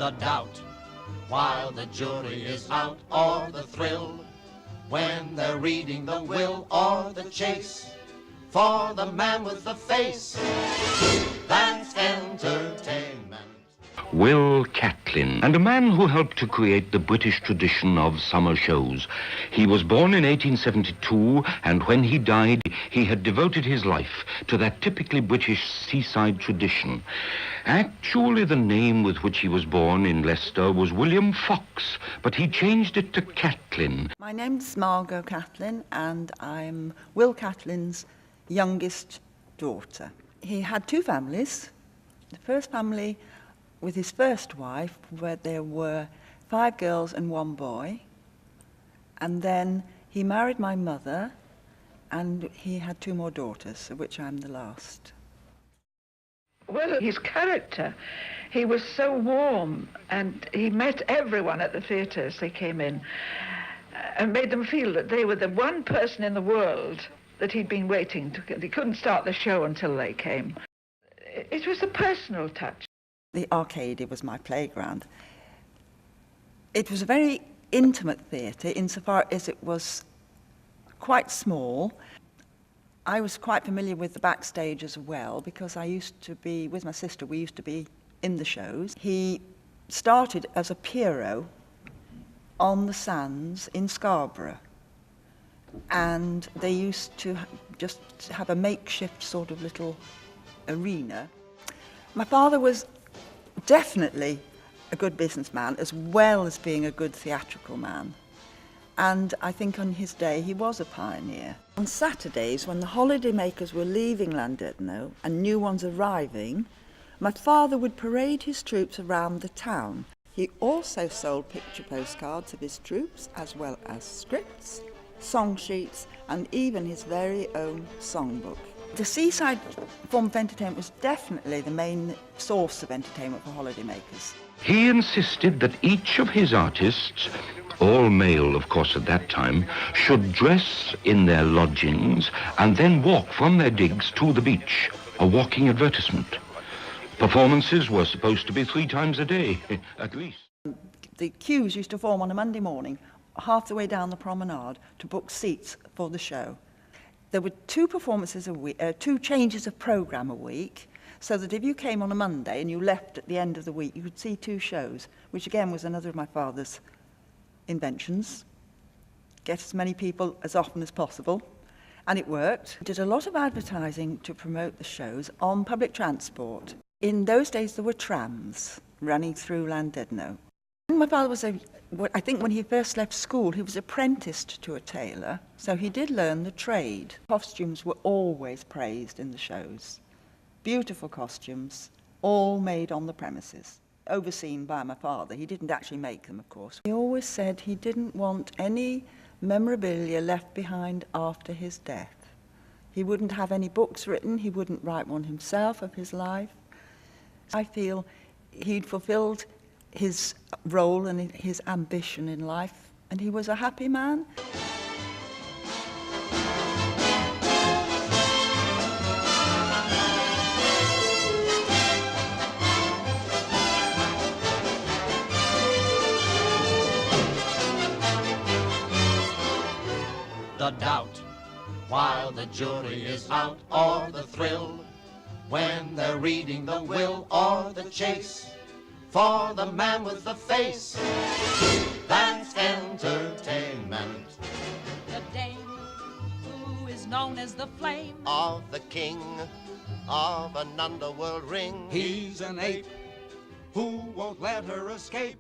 the doubt, while the jury is out, or the thrill, when they're reading the will or the chase, for the man with the face, that's entertainment. Will Catlin, and a man who helped to create the British tradition of summer shows. He was born in 1872, and when he died, he had devoted his life to that typically British seaside tradition. Actually, the name with which he was born in Leicester was William Fox, but he changed it to Catlin. My name's Margot Catlin, and I'm Will Catlin's youngest daughter. He had two families. The first family with his first wife, where there were 5 girls and 1 boy. And then he married my mother, and he had 2 more daughters, of which I'm the last. Well, his character, he was so warm, and he met everyone at the theatre as they came in, and made them feel that they were the one person in the world that he'd been waiting to. He couldn't start the show until they came. It was a personal touch. The arcade was my playground. It was a very intimate theatre insofar as it was quite small. I was quite familiar with the backstage as well, because I used to be, with my sister, we used to be in the shows. He started as a Pierrot on the sands in Scarborough, and they used to just have a makeshift sort of little arena. My father was definitely a good businessman, as well as being a good theatrical man. And I think on his day he was a pioneer. On Saturdays, when the holidaymakers were leaving Llandudno and new ones arriving, my father would parade his troops around the town. He also sold picture postcards of his troops, as well as scripts, song sheets, and even his very own songbook. The seaside form of entertainment was definitely the main source of entertainment for holidaymakers. He insisted that each of his artists, all male of course at that time, should dress in their lodgings and then walk from their digs to the beach, a walking advertisement. Performances were supposed to be 3 times a day, at least. The queues used to form on a Monday morning, half the way down the promenade, to book seats for the show. There were 2 performances a week, 2 changes of programme a week, so that if you came on a Monday and you left at the end of the week, you could see 2 shows, which again was another of my father's inventions. Get as many people as often as possible, and it worked. We did a lot of advertising to promote the shows on public transport. In those days there were trams running through Llandudno. My father was I think when he first left school, he was apprenticed to a tailor, so he did learn the trade. Costumes were always praised in the shows. Beautiful costumes, all made on the premises, overseen by my father. He didn't actually make them, of course. He always said he didn't want any memorabilia left behind after his death. He wouldn't have any books written, he wouldn't write one himself of his life. I feel he'd fulfilled his role and his ambition in life, and he was a happy man. The doubt, while the jury is out, or the thrill, when they're reading the will or the chase, for the man with the face, that's entertainment. The dame who is known as the flame Of the king of an underworld ring. He's an ape who won't let her escape.